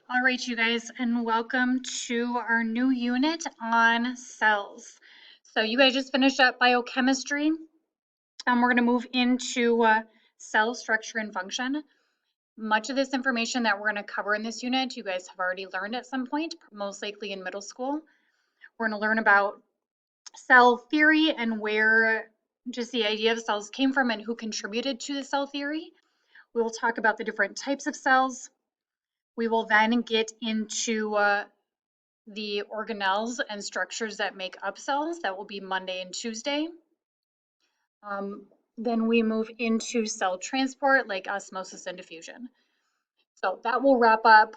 All right, you guys, and welcome to our new unit on cells. So you guys just finished up biochemistry. We're going to move into cell structure and function. Much of this information that we're going to cover in this unit, you guys have already learned at some point, most likely in middle school. We're going to learn about cell theory and where just the idea of cells came from and who contributed to the cell theory. We will talk about the different types of cells. We will then get into the organelles and structures that make up cells. That will be Monday and Tuesday. Then we move into cell transport like osmosis and diffusion. So that will wrap up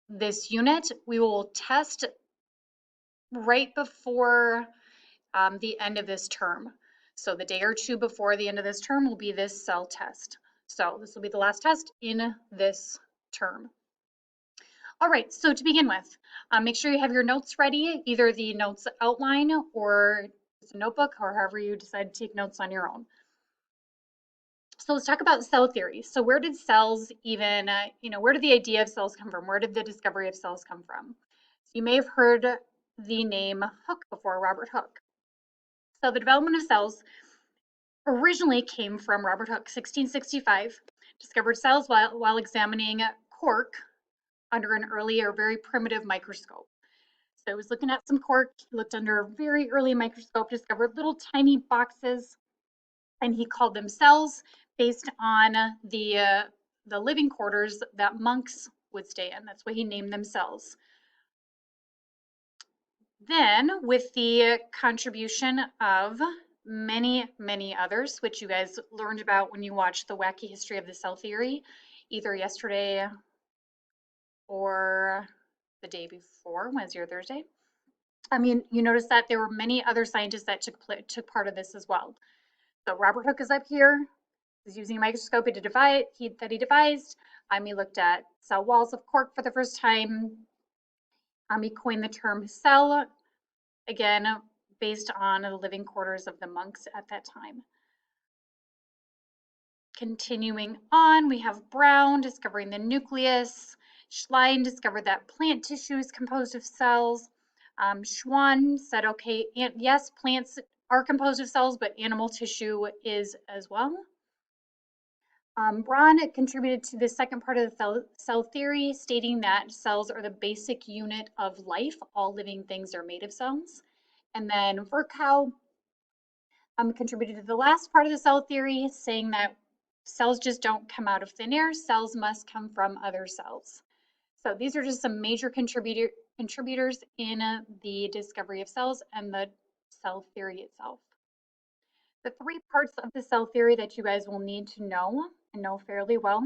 this unit. We will test right before the end of this term. So the day or two before the end of this term will be this cell test. So this will be the last test in this term. All right, so to begin with, make sure you have your notes ready, either the notes outline or a notebook, or however you decide to take notes on your own. So let's talk about cell theory. So where did cells even, where did the idea of cells come from? Where did the discovery of cells come from? So you may have heard the name Hooke before, Robert Hooke. So the development of cells originally came from Robert Hooke, 1665, discovered cells while examining cork under an early or very primitive microscope. So I was looking at some cork, he looked under a very early microscope, discovered little tiny boxes, and he called them cells based on the living quarters that monks would stay in. That's why he named them cells. Then, with the contribution of many others, which you guys learned about when you watched the Wacky History of the Cell Theory, either yesterday or the day before, Wednesday or Thursday. You notice that there were many other scientists that took part of this as well. So Robert Hooke is up here. He's using a microscope he devised. He looked at cell walls of cork for the first time. He coined the term cell, again, based on the living quarters of the monks at that time. Continuing on, we have Brown discovering the nucleus. Schlein discovered that plant tissue is composed of cells. Schwann said, okay, yes, plants are composed of cells, but animal tissue is as well. Braun contributed to the second part of the cell theory, stating that cells are the basic unit of life. All living things are made of cells. And then Virchow contributed to the last part of the cell theory, saying that cells just don't come out of thin air. Cells must come from other cells. So these are just some major contributors in the discovery of cells and the cell theory itself. The three parts of the cell theory that you guys will need to know and know fairly well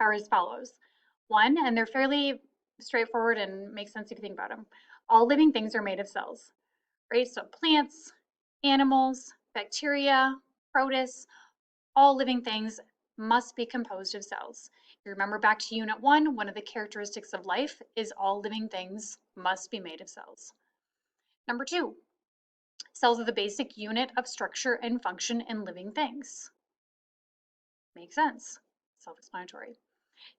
are as follows. One, and they're fairly straightforward and make sense if you think about them. All living things are made of cells, right? So plants, animals, bacteria, protists, all living things must be composed of cells. If you remember back to Unit 1, one of the characteristics of life is all living things must be made of cells. Number 2, cells are the basic unit of structure and function in living things. Makes sense, self-explanatory.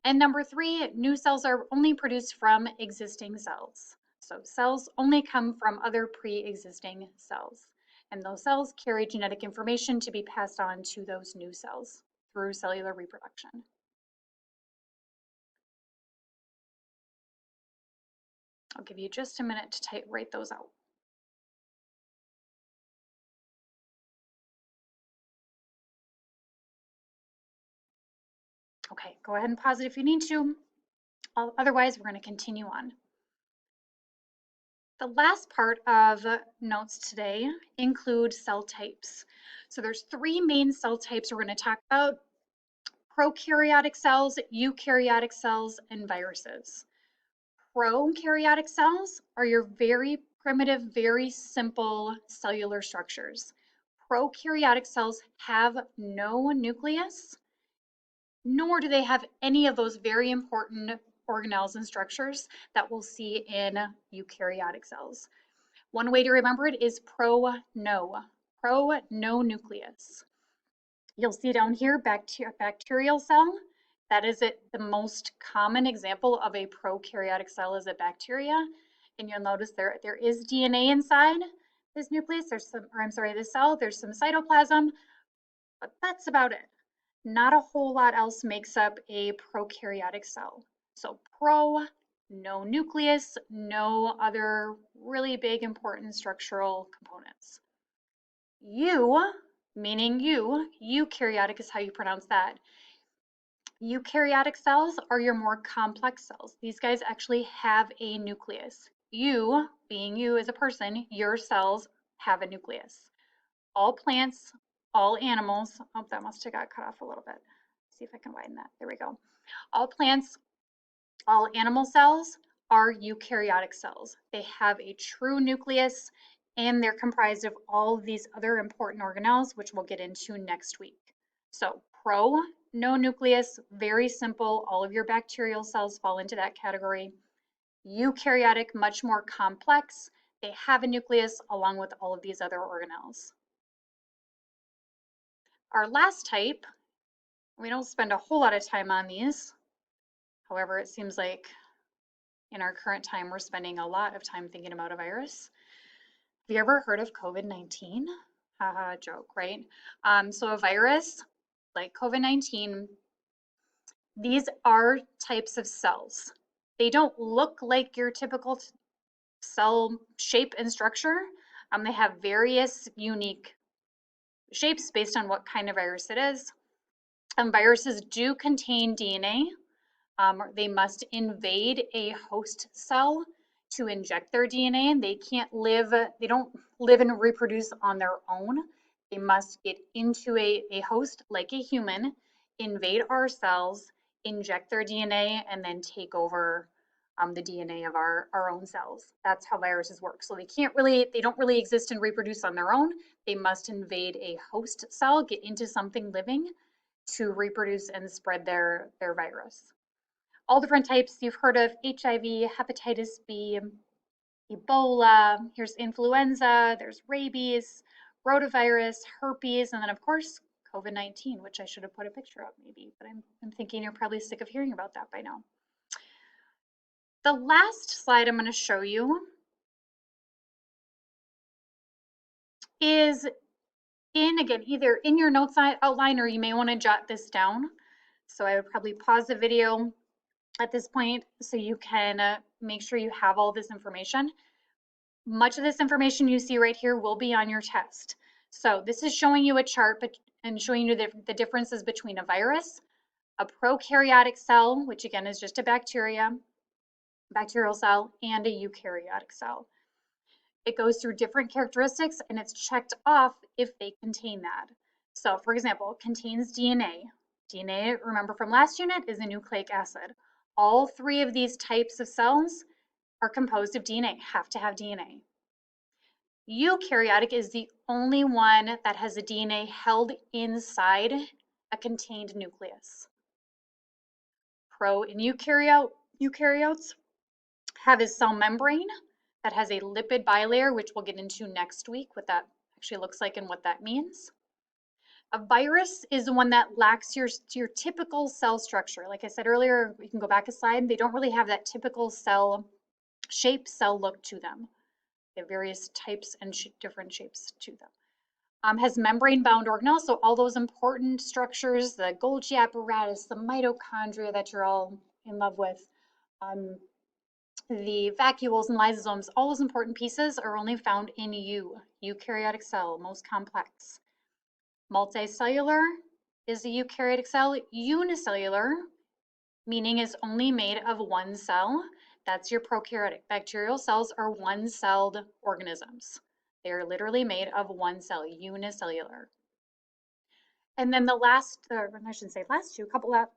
And number 3, new cells are only produced from existing cells. So cells only come from other pre-existing cells. And those cells carry genetic information to be passed on to those new cells through cellular reproduction. I'll give you just a minute to write those out. Okay, go ahead and pause it if you need to. Otherwise, we're going to continue on. The last part of notes today include cell types. So there's 3 main cell types we're going to talk about: prokaryotic cells, eukaryotic cells, and viruses. Prokaryotic cells are your very primitive, very simple cellular structures. Prokaryotic cells have no nucleus, nor do they have any of those very important organelles and structures that we'll see in eukaryotic cells. One way to remember it is no nucleus. You'll see down here bacterial cell, That is it. The most common example of a prokaryotic cell is a bacteria. And you'll notice there is DNA inside this nucleus. There's some, or I'm sorry, this cell. There's some cytoplasm, but that's about it. Not a whole lot else makes up a prokaryotic cell. So pro, no nucleus, no other really big important structural components. Meaning eukaryotic is how you pronounce that. Eukaryotic cells are your more complex cells. These guys actually have a nucleus. You, being you as a person, your cells have a nucleus. All plants, all animals, oh, that must have got cut off a little bit. See if I can widen that. There we go. All plants, all animal cells are eukaryotic cells. They have a true nucleus and they're comprised of all of these other important organelles, which we'll get into next week. So pro, no nucleus, very simple. All of your bacterial cells fall into that category. Eukaryotic, much more complex. They have a nucleus along with all of these other organelles. Our last type, we don't spend a whole lot of time on these. However, it seems like in our current time, we're spending a lot of time thinking about a virus. Have you ever heard of COVID-19? Haha, joke, right? So a virus like COVID-19, these are types of cells. They don't look like your typical cell shape and structure. They have various unique shapes based on what kind of virus it is. Viruses do contain DNA. They must invade a host cell to inject their DNA. They don't live and reproduce on their own. They must get into a host like a human, invade our cells, inject their DNA, and then take over the DNA of our own cells. That's how viruses work. So they don't really exist and reproduce on their own. They must invade a host cell, get into something living to reproduce and spread their virus. All different types you've heard of: HIV, hepatitis B, Ebola, here's influenza, there's rabies, rotavirus, herpes, and then of course, COVID-19, which I should have put a picture of maybe, but I'm thinking you're probably sick of hearing about that by now. The last slide I'm going to show you is again, either in your notes outline or you may want to jot this down. So I would probably pause the video at this point so you can make sure you have all this information. Much of this information you see right here will be on your test. So this is showing you a chart and showing you the differences between a virus, a prokaryotic cell, which again is just a bacterial cell, and a eukaryotic cell. It goes through different characteristics and it's checked off if they contain that. So for example, it contains DNA. DNA, remember from last unit, is a nucleic acid. All three of these types of cells are composed of DNA, have to have DNA. Eukaryotic is the only one that has a DNA held inside a contained nucleus. Pro and eukaryotes have a cell membrane that has a lipid bilayer, which we'll get into next week, what that actually looks like and what that means. A virus is the one that lacks your typical cell structure. Like I said earlier, we can go back a slide, they don't really have that typical cell shape, cell look to them. They have various types and different shapes to them. Has membrane-bound organelles, so all those important structures, the Golgi apparatus, the mitochondria that you're all in love with, the vacuoles and lysosomes, all those important pieces are only found in eukaryotic cell, most complex. Multicellular is a eukaryotic cell. Unicellular, meaning is only made of one cell. That's your prokaryotic. Bacterial cells are one-celled organisms. They are literally made of one cell, unicellular. And then the last, I shouldn't say last two, couple of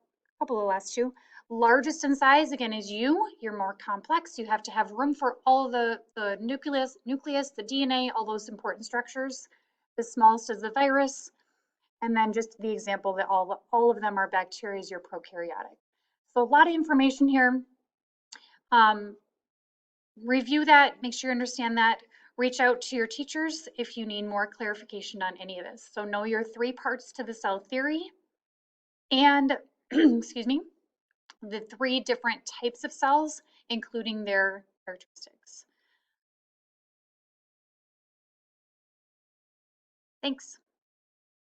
last two. Largest in size, again, is you're more complex. You have to have room for all the nucleus, the DNA, all those important structures. The smallest is the virus. And then just the example that all of them are bacteria is your prokaryotic. So a lot of information here. Review that, make sure you understand that. Reach out to your teachers if you need more clarification on any of this. So know your three parts to the cell theory and excuse me, the 3 different types of cells, including their characteristics. Thanks.